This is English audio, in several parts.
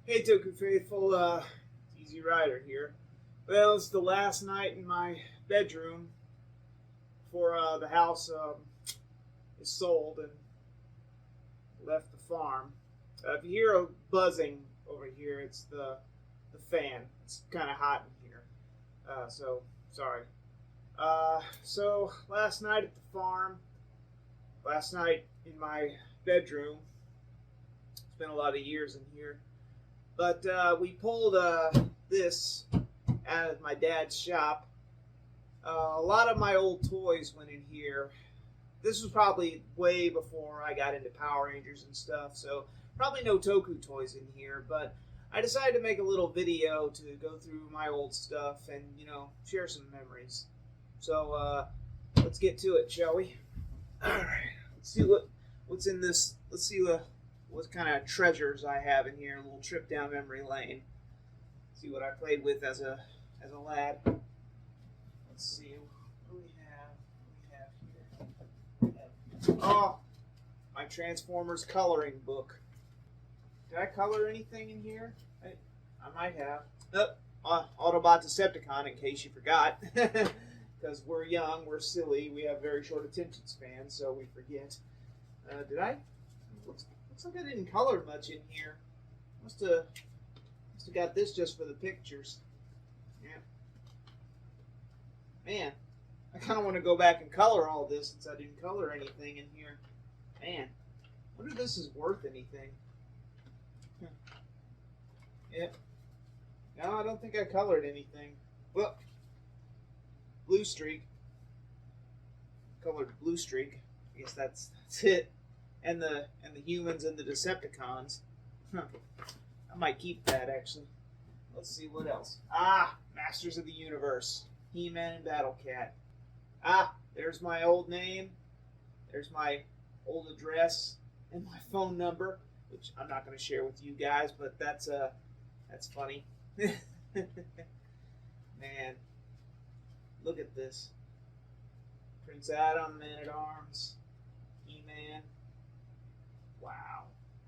Hey, Toku Faithful, Easy Rider here. Well, it's the last night in my bedroom before the house is sold and left the farm. If you hear a buzzing over here, it's the fan. It's kind of hot in here, so sorry. So last night at the farm, last night in my bedroom. It's been a lot of years in here. But we pulled this out of my dad's shop. A lot of my old toys went in here. This was probably way before I got into Power Rangers and stuff, so probably no Toku toys in here. But I decided to make a little video to go through my old stuff and share some memories. So let's get to it, shall we? All right. Let's see what's in this. Let's see what kind of treasures I have in here. A little trip down memory lane. See what I played with as a lad. Let's see what we have. What we have here. Oh, my Transformers coloring book. Did I color anything in here? I might have. Autobot Decepticon, in case you forgot. Because we're young, we're silly, we have very short attention spans, so we forget. Did I? Looks like I didn't color much in here. Must have got this just for the pictures. Yeah. Man, I kind of want to go back and color all this since I didn't color anything in here. Man, I wonder if this is worth anything. Yep. No, I don't think I colored anything. Well, blue streak. Colored blue streak. I guess that's it. And the humans and the Decepticons. Huh. I might keep that actually. Let's see what else. Masters of the Universe. He-Man and Battle Cat. There's my old name. There's my old address and my phone number, which I'm not going to share with you guys, but that's funny. Man, look at this. Prince Adam, Man at Arms, He-Man. Wow.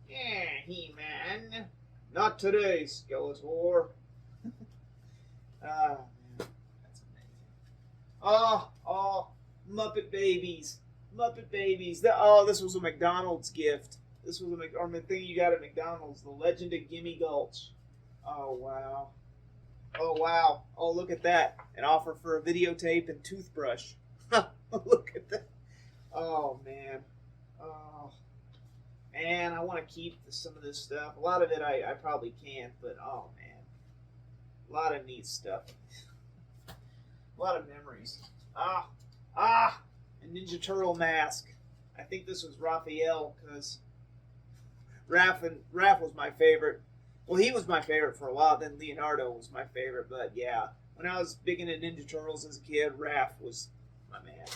Yeah, He-Man. Not today, Skeletor. Man, that's amazing. Oh, Muppet Babies. Muppet Babies. This was a McDonald's gift. This was a thing you got at McDonald's. The Legend of Gimme Gulch. Oh, wow. Oh, wow. Oh, look at that. An offer for a videotape and toothbrush. Look at that. Oh, man. Oh, man, I want to keep some of this stuff. A lot of it I probably can't, but oh, man. A lot of neat stuff. A lot of memories. A Ninja Turtle mask. I think this was Raphael because Raph was my favorite. Well, he was my favorite for a while. Then Leonardo was my favorite. But yeah, when I was big into Ninja Turtles as a kid, Raph was my man.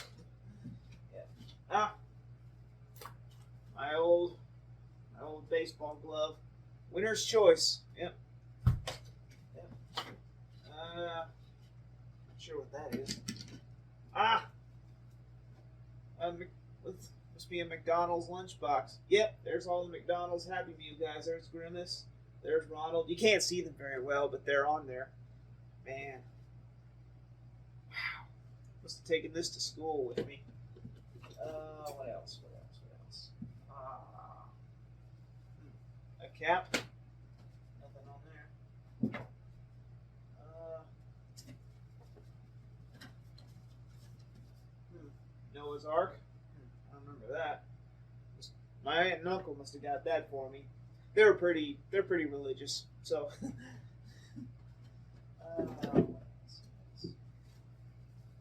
Yeah. My old baseball glove. Winner's choice. Yep. Not sure what that is. Must be a McDonald's lunchbox. Yep, there's all the McDonald's Happy Meal guys. There's Grimace. There's Ronald. You can't see them very well, but they're on there. Man. Wow. Must have taken this to school with me. What else? A cap. Nothing on there. Noah's Ark. I remember that. My aunt and uncle must have got that for me. They're pretty religious. So.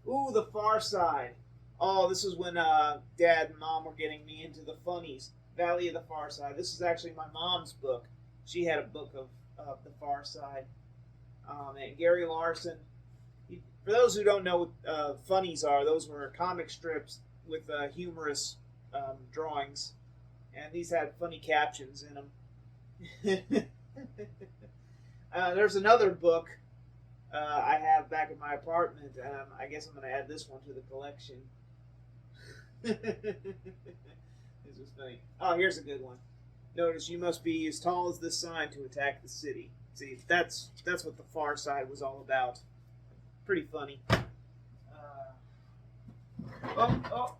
Ooh, The Far Side. Oh, this was when Dad and Mom were getting me into the funnies. Valley of the Far Side. This is actually my mom's book. She had a book of The Far Side. And Gary Larson. For those who don't know what funnies are, those were comic strips with humorous drawings. And these had funny captions in them. There's another book I have back in my apartment. I guess I'm going to add this one to the collection. This was funny. Oh, here's a good one. Notice you must be as tall as this sign to attack the city. See, that's what the Far Side was all about. Pretty funny. Oh!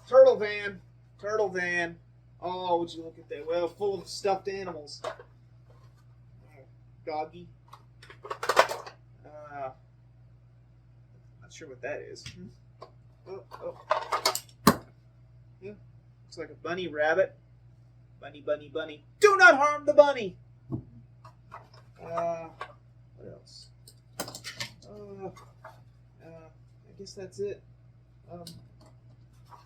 Turtle van. Turtle van. Oh, would you look at that? Well, full of stuffed animals. Doggy. Not sure what that is. Oh. Yeah, looks like a bunny rabbit. Bunny. Do not harm the bunny! What else? I guess that's it.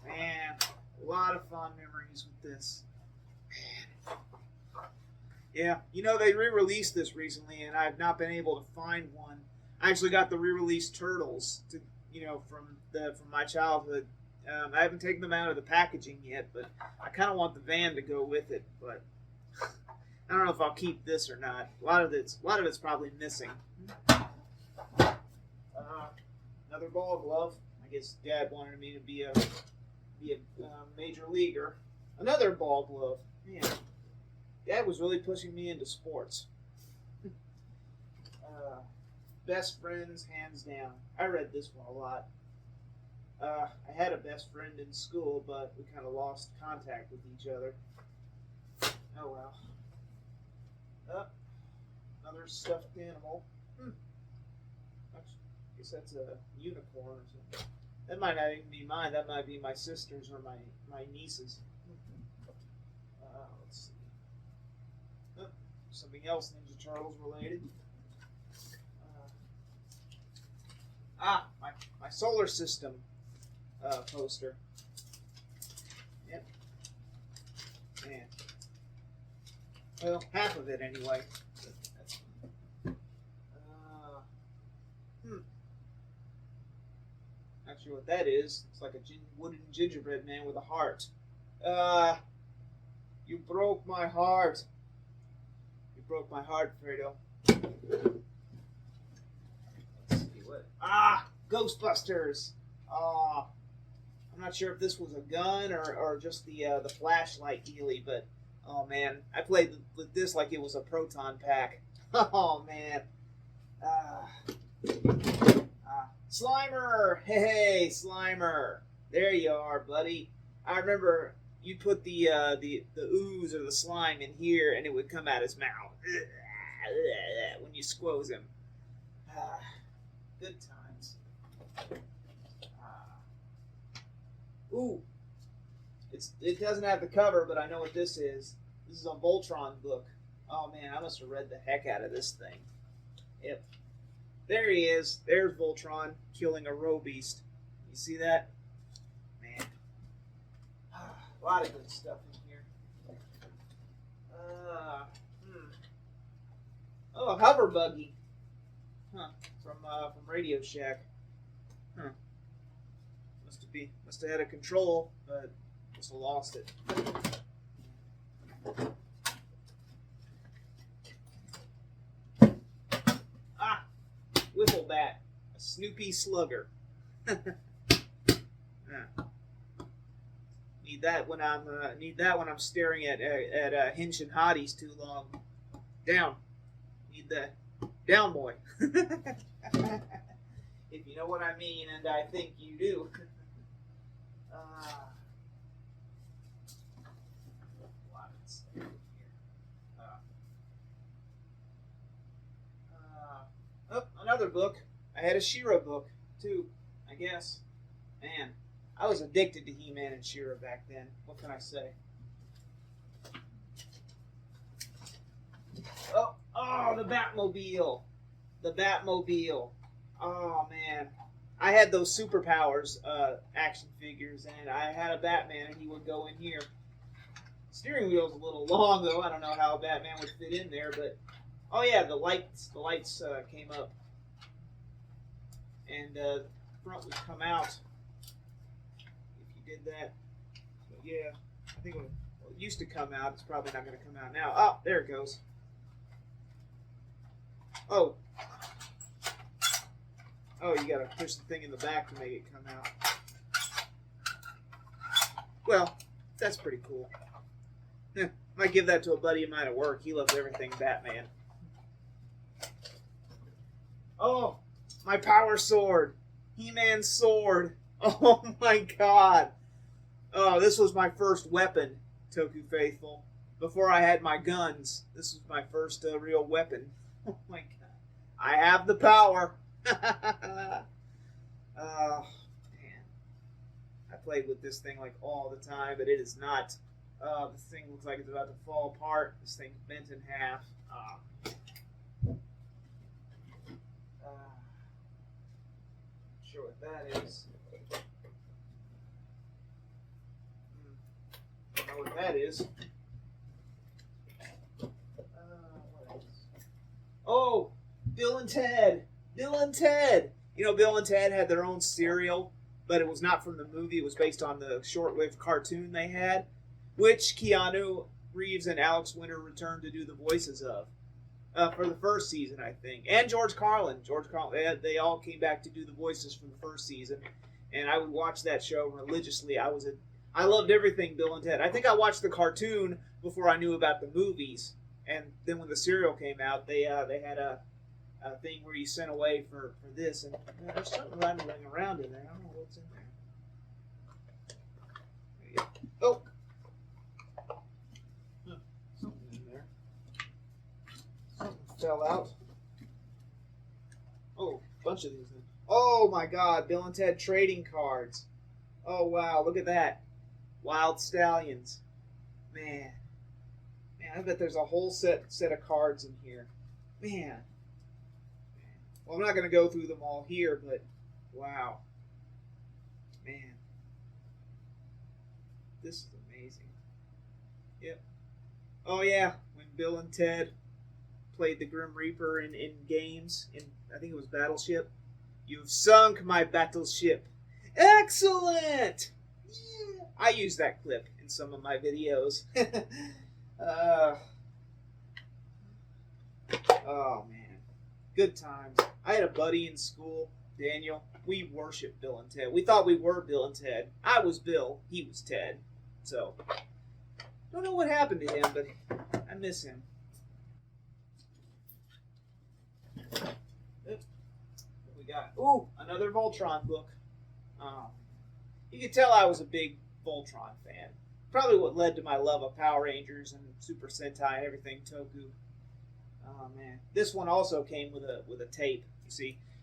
Man, a lot of fond memories with this. Man. Yeah, you know, they re-released this recently, and I've not been able to find one. I actually got the re-released Turtles, from my childhood. I haven't taken them out of the packaging yet, but I kind of want the van to go with it. But I don't know if I'll keep this or not. A lot of it's probably missing. Another ball glove. I guess Dad wanted me to be a major leaguer. Another ball glove. Man, Dad was really pushing me into sports. Best friends, hands down. I read this one a lot. I had a best friend in school, but we kind of lost contact with each other. Oh well. Another stuffed animal. I guess that's a unicorn or something. That might not even be mine. That might be my sister's or my niece's. Let's see. Something else Ninja Turtles related. My solar system poster. Yep. Man. Well, half of it anyway. Not sure what that is. It's like a wooden gingerbread man with a heart. You broke my heart. You broke my heart, Fredo. Let's see what. Ghostbusters. I'm not sure if this was a gun or just the flashlight dealy, but oh man, I played with this like it was a proton pack. Oh man. Slimer! Hey, Slimer! There you are, buddy. I remember you put the ooze or the slime in here, and it would come out his mouth when you squoze him. Good times. Ooh, it doesn't have the cover, but I know what this is. This is a Voltron book. Oh man, I must have read the heck out of this thing. Yep. There he is. There's Voltron killing a row beast. You see that? Man. A lot of good stuff in here. Oh, a hover buggy. Huh. From Radio Shack. Huh. Must have had a control, but must have lost it. Wiffle bat, a Snoopy slugger. Need that when I'm staring at Hinch and Hotties too long. Down. Need that. Down, boy. If you know what I mean, and I think you do. Another book. I had a She-Ra book, too, I guess. Man, I was addicted to He-Man and She-Ra back then. What can I say? Oh, the Batmobile. The Batmobile. Oh, man. I had those Superpowers action figures, and I had a Batman, and he would go in here. Steering wheel's a little long, though. I don't know how a Batman would fit in there, but... Oh, yeah, the lights came up. And the front would come out if you did that. But yeah, I think it used to come out. It's probably not going to come out now. Oh, there it goes. Oh, you got to push the thing in the back to make it come out. Well, that's pretty cool. Might give that to a buddy of mine at work. He loves everything Batman. Oh, my power sword. He-Man's sword. Oh my god. Oh, this was my first weapon, Toku Faithful. Before I had my guns, this was my first real weapon. Oh my god. I have the power. Oh, man. I played with this thing like all the time, but it is not. This thing looks like it's about to fall apart. This thing's bent in half. Not sure what that is. Don't know what that is. What else? Oh, Bill and Ted. Bill and Ted. You know, Bill and Ted had their own cereal, but it was not from the movie. It was based on the short-lived cartoon they had, which Keanu Reeves and Alex Winter returned to do the voices of for the first season, I think. And George Carlin. They all came back to do the voices from the first season, and I would watch that show religiously. I loved everything Bill and Ted. I think I watched the cartoon before I knew about the movies, and then when the cereal came out, they had a thing where you sent away for this, and there's something running around in there. I don't know what's in there. There you go. Oh, something in there. Something fell out. Oh, a bunch of these. Oh my God, Bill and Ted trading cards. Oh wow, look at that. Wild Stallions. Man, I bet there's a whole set of cards in here. Man. Well, I'm not going to go through them all here, but wow. Man. This is amazing. Yep. Oh, yeah. When Bill and Ted played the Grim Reaper in games, I think it was Battleship. You've sunk my battleship. Excellent! Yeah. I use that clip in some of my videos. Oh, man. Good times. I had a buddy in school, Daniel. We worshiped Bill and Ted. We thought we were Bill and Ted. I was Bill. He was Ted. So, don't know what happened to him, but I miss him. What we got? Ooh, another Voltron book. You could tell I was a big Voltron fan. Probably what led to my love of Power Rangers and Super Sentai and everything Toku. Oh man, this one also came with a tape.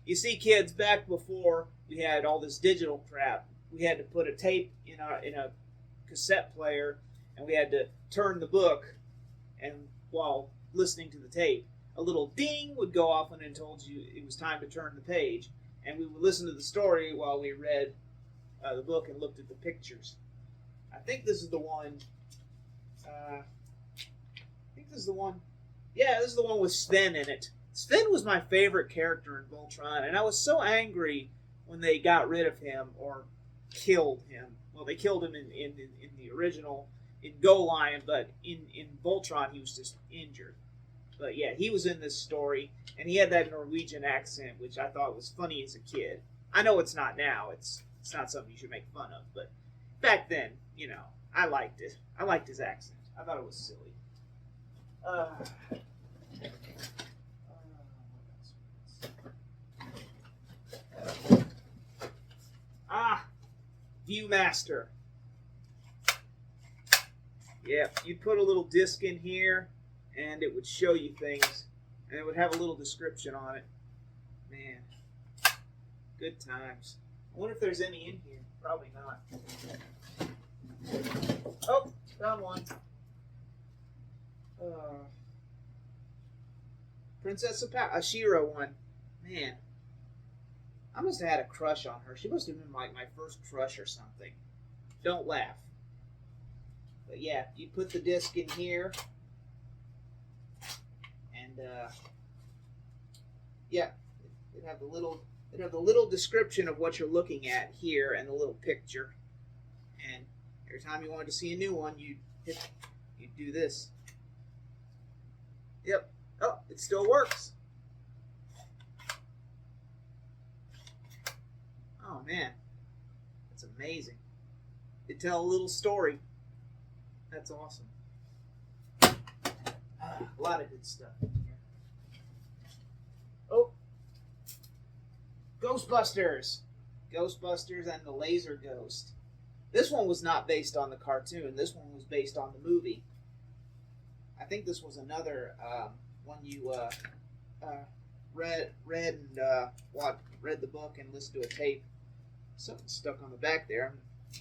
You see, kids, back before we had all this digital crap, we had to put a tape in a cassette player, and we had to turn the book, and while listening to the tape, a little ding would go off and it told you it was time to turn the page, and we would listen to the story while we read the book and looked at the pictures. I think this is the one. Yeah, this is the one with Sven in it. Sven was my favorite character in Voltron, and I was so angry when they got rid of him or killed him. Well, they killed him in the original, in Go Lion, but in Voltron he was just injured. But yeah, he was in this story, and he had that Norwegian accent, which I thought was funny as a kid. I know it's not now. It's not something you should make fun of, but back then, I liked it. I liked his accent. I thought it was silly. Viewmaster. Yeah, you'd put a little disc in here, and it would show you things, and it would have a little description on it. Man, good times. I wonder if there's any in here. Probably not. Oh, found one. Princess Ashira one. Man, I must have had a crush on her. She must have been like my first crush or something. Don't laugh. But yeah, you put the disc in here, and yeah, it'd have the little description of what you're looking at here and the little picture. And every time you wanted to see a new one, you'd do this. Yep. Oh, it still works. Oh man, that's amazing. It tell a little story. That's awesome. A lot of good stuff in here. Oh, Ghostbusters. Ghostbusters and the Laser Ghost. This one was not based on the cartoon. This one was based on the movie. I think this was another one you read and read the book and listened to a tape. Something stuck on the back there.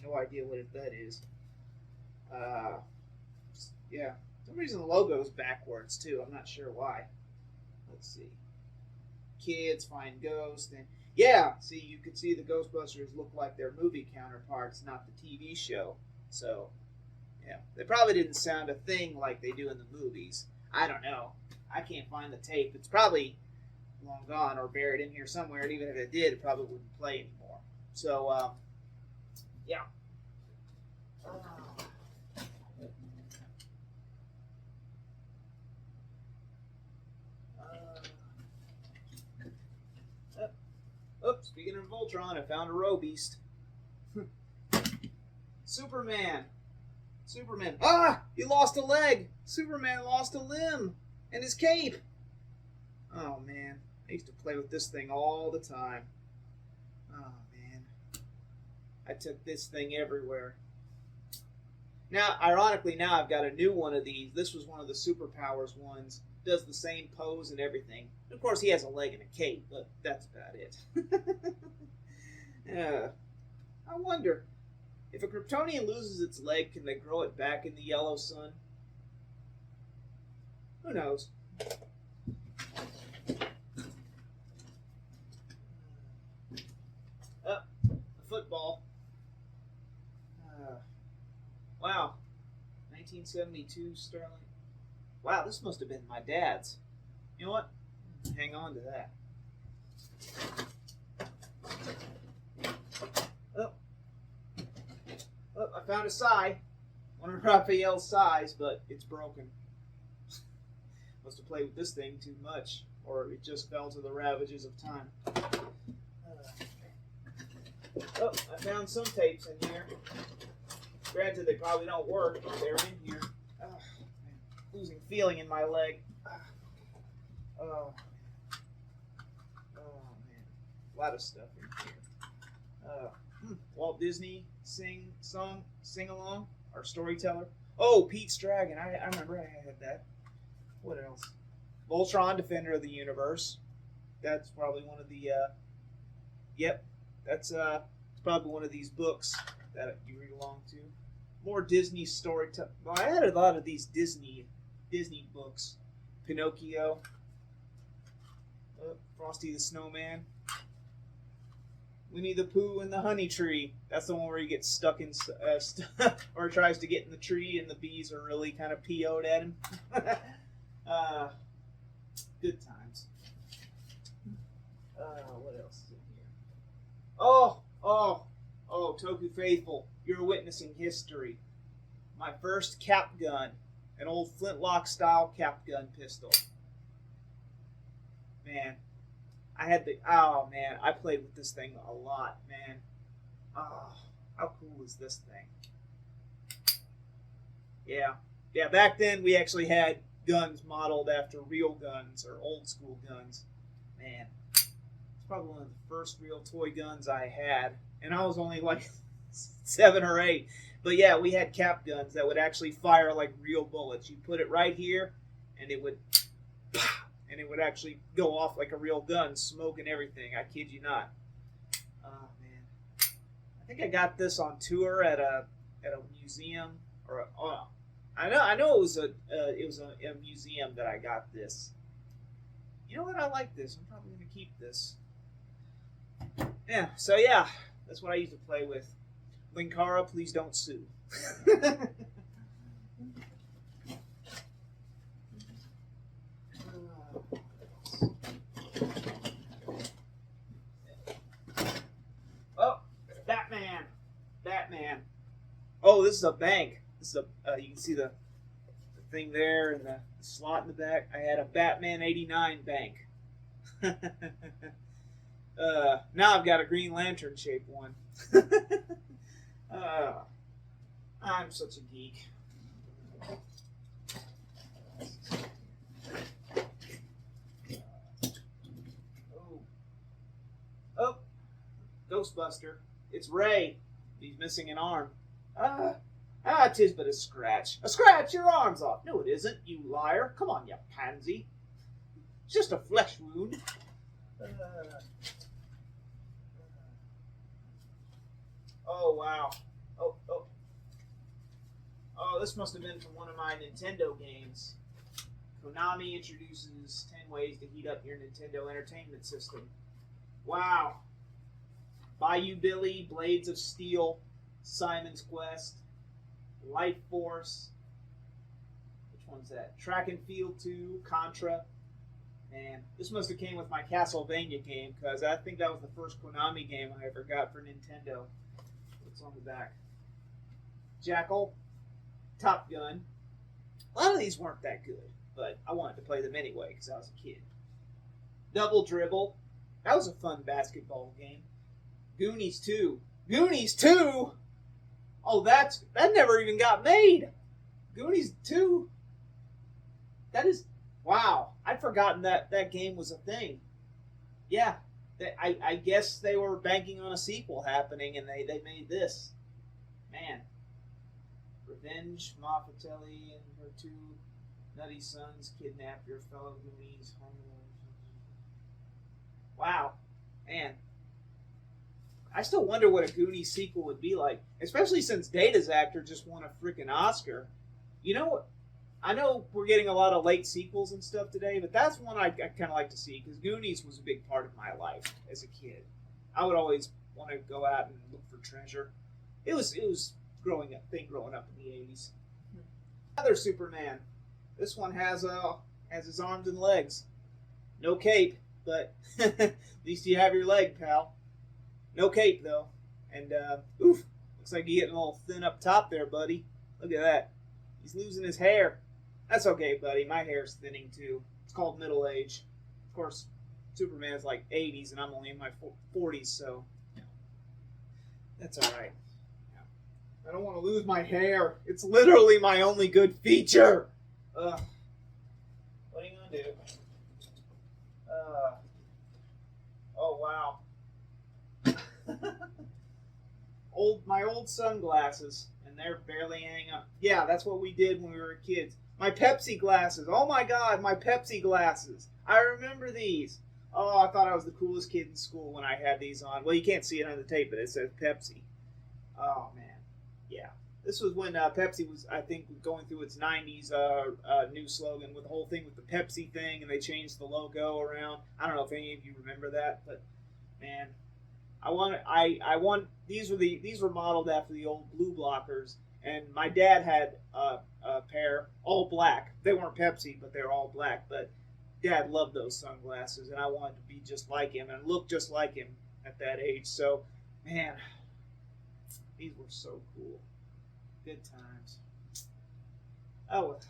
No idea what that is. Yeah, for some reason the logo's backwards too. I'm not sure why. Let's see. Kids find ghosts and yeah, see, you could see the Ghostbusters look like their movie counterparts, not the TV show. So, yeah, they probably didn't sound a thing like they do in the movies. I don't know. I can't find the tape. It's probably long gone or buried in here somewhere. And even if it did, it probably wouldn't play anymore. So, yeah. Oops, speaking of Voltron, I found a row beast. Superman. Ah! He lost a leg! Superman lost a limb! And his cape! Oh, man. I used to play with this thing all the time. Oh, man. I took this thing everywhere. Now, ironically, now I've got a new one of these. This was one of the Superpowers ones. Does the same pose and everything. Of course, he has a leg and a cape, but that's about it. I wonder, if a Kryptonian loses its leg, can they grow it back in the yellow sun? Who knows? A football. Wow. 1972 Sterling. Wow, this must have been my dad's. You know what? Hang on to that. Oh, I found a sigh. One of Raphael's sighs, but it's broken. Must have played with this thing too much, or it just fell to the ravages of time. Oh, I found some tapes in here. Granted, they probably don't work, but they're in here. Losing feeling in my leg. Oh man, a lot of stuff in here. Walt Disney sing along, our storyteller. Oh, Pete's Dragon. I remember I had that. What else? Voltron, Defender of the Universe. That's probably one of the. Yep, that's it's probably one of these books that you read along to. More Disney storytelling. Well, I had a lot of these Disney books. Pinocchio. Frosty the Snowman. Winnie the Pooh and the Honey Tree. That's the one where he gets stuck in, or tries to get in the tree, and the bees are really kind of PO'd at him. Good times. What else is in here? Oh, Toku Faithful, you're witnessing history. My first cap gun, an old flintlock style cap gun pistol. Man, I played with this thing a lot, man. Oh, how cool is this thing? Yeah, back then we actually had guns modeled after real guns or old school guns. Man, it's probably one of the first real toy guns I had, and I was only like 7 or 8. But yeah, we had cap guns that would actually fire like real bullets. You put it right here, and it would actually go off like a real gun, smoke and everything. I kid you not. Oh man, I think I got this on tour at a museum or I know it was a museum that I got this. You know what? I like this. I'm probably gonna keep this. Yeah. So yeah, that's what I used to play with. Linkara, please don't sue. Oh, Batman. Oh, this is a bank. This is you can see the thing there and the slot in the back. I had a Batman '89 bank. Now I've got a Green Lantern shaped one. I'm such a geek. Ghostbuster. It's Ray. He's missing an arm. 'Tis but a scratch. A scratch? Your arm's off. No, it isn't, you liar. Come on, you pansy. It's just a flesh wound. Oh, wow. Oh, this must have been from one of my Nintendo games. Konami introduces 10 ways to heat up your Nintendo Entertainment System. Wow. Bayou Billy, Blades of Steel, Simon's Quest, Life Force. Which one's that? Track and Field 2, Contra. Man, this must have came with my Castlevania game, because I think that was the first Konami game I ever got for Nintendo. What's on the back? Jackal, Top Gun. A lot of these weren't that good, but I wanted to play them anyway because I was a kid. Double Dribble. That was a fun basketball game. Goonies 2. Goonies 2? Oh, that never even got made. Goonies 2? That is... Wow. I'd forgotten that game was a thing. Yeah. I guess they were banking on a sequel happening, and they made this. Man. Revenge, Moffatelli and her two nutty sons kidnap your fellow Goonies. Wow. Man. I still wonder what a Goonies sequel would be like, especially since Data's actor just won a freaking Oscar. You know what? I know we're getting a lot of late sequels and stuff today, but that's one I kind of like to see, because Goonies was a big part of my life as a kid. I would always want to go out and look for treasure. It was growing up in the 80s. Another Superman. This one has his arms and legs. No cape, but at least you have your leg, pal. No cape, though. And, oof, looks like you're getting a little thin up top there, buddy. Look at that. He's losing his hair. That's okay, buddy. My hair's thinning, too. It's called middle age. Of course, Superman's like 80s, and I'm only in my 40s, so that's all right. I don't want to lose my hair. It's literally my only good feature. What are you going to do? Oh, wow. My old sunglasses, and they're barely hanging up. Yeah, that's what we did when we were kids. My Pepsi glasses. Oh my God, my Pepsi glasses. I remember these. Oh, I thought I was the coolest kid in school when I had these on. Well, you can't see it on the tape, but it says Pepsi. Oh man, yeah. This was when Pepsi was, I think, going through its 90s new slogan with the whole thing with the Pepsi thing, and they changed the logo around. I don't know if any of you remember that, but man, these were modeled after the old blue blockers, and my dad had a pair all black. They weren't Pepsi, but they were all black. But Dad loved those sunglasses, and I wanted to be just like him and look just like him at that age. So, man, these were so cool. Good times. Oh, what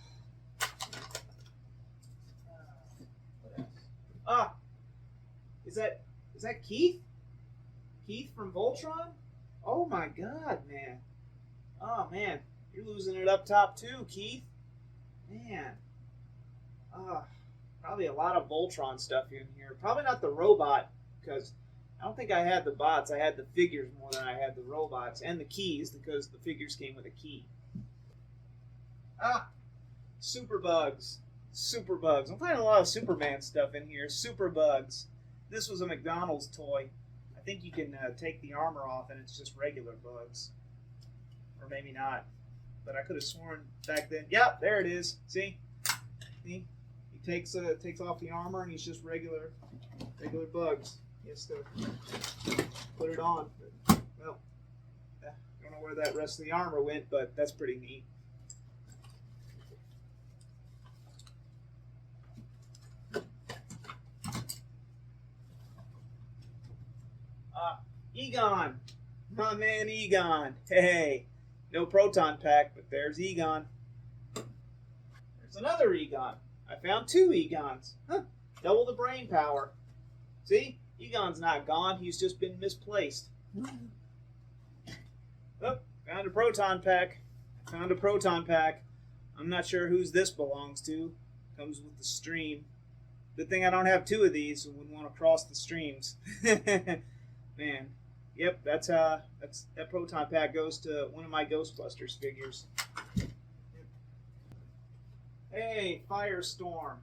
else? Is that Keith? Keith from Voltron? Oh my God, man. Oh man, you're losing it up top too, Keith. Man. Probably a lot of Voltron stuff in here. Probably not the robot, because I don't think I had the bots. I had the figures more than I had the robots. And the keys, because the figures came with a key. Superbugs. Superbugs. I'm finding a lot of Superman stuff in here. Superbugs. This was a McDonald's toy. I think you can take the armor off and it's just regular bugs. Or maybe not. But I could have sworn back then. Yep, there it is. See? See? He takes off the armor and he's just regular bugs. He has to put it on. But, well, I don't know where that rest of the armor went, but that's pretty neat. Egon. My man Egon. Hey. No proton pack, but there's Egon. There's another Egon. I found two Egons. Huh. Double the brain power. See? Egon's not gone. He's just been misplaced. Oh, found a proton pack. Found a proton pack. I'm not sure whose this belongs to. Comes with the stream. Good thing I don't have two of these, so wouldn't want to cross the streams. Man. Yep, that proton pack goes to one of my Ghostbusters figures. Hey, Firestorm.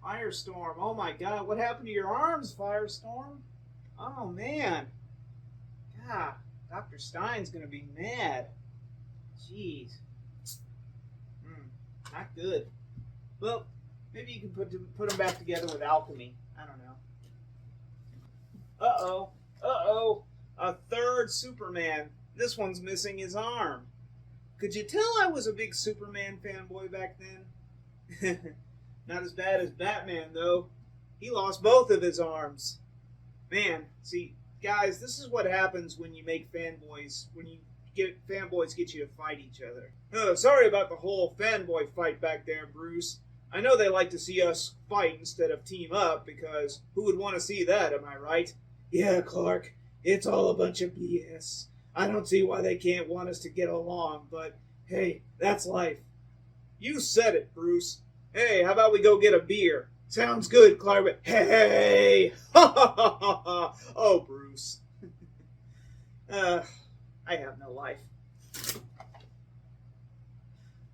Firestorm. Oh my God, what happened to your arms, Firestorm? Oh man. God, Dr. Stein's gonna be mad. Jeez. Not good. Well, maybe you can put them back together with alchemy. I don't know. Uh-oh. Uh-oh. A third Superman. This one's missing his arm. Could you tell I was a big Superman fanboy back then? Not as bad as Batman, though. He lost both of his arms. Man, see, guys, this is what happens when you make fanboys, when you get fanboys get you to fight each other. Sorry about the whole fanboy fight back there, Bruce. I know they like to see us fight instead of team up, because who would want to see that, am I right? Yeah, Clark, it's all a bunch of BS. I don't see why they can't want us to get along, but hey, that's life. You said it, Bruce. Hey, how about we go get a beer? Sounds good, Clark, but hey! Ha ha ha ha ha! Oh, Bruce. I have no life.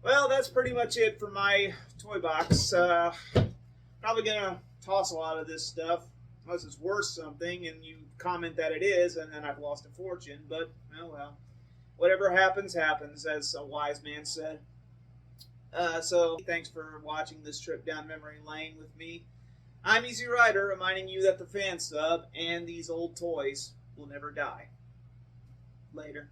Well, that's pretty much it for my toy box. Probably gonna toss a lot of this stuff, unless it's worth something and you comment that it is, and then I've lost a fortune. But, oh well. Whatever happens, happens, as a wise man said. So, thanks for watching this trip down memory lane with me. I'm Easy Rider, reminding you that the fan sub and these old toys will never die. Later.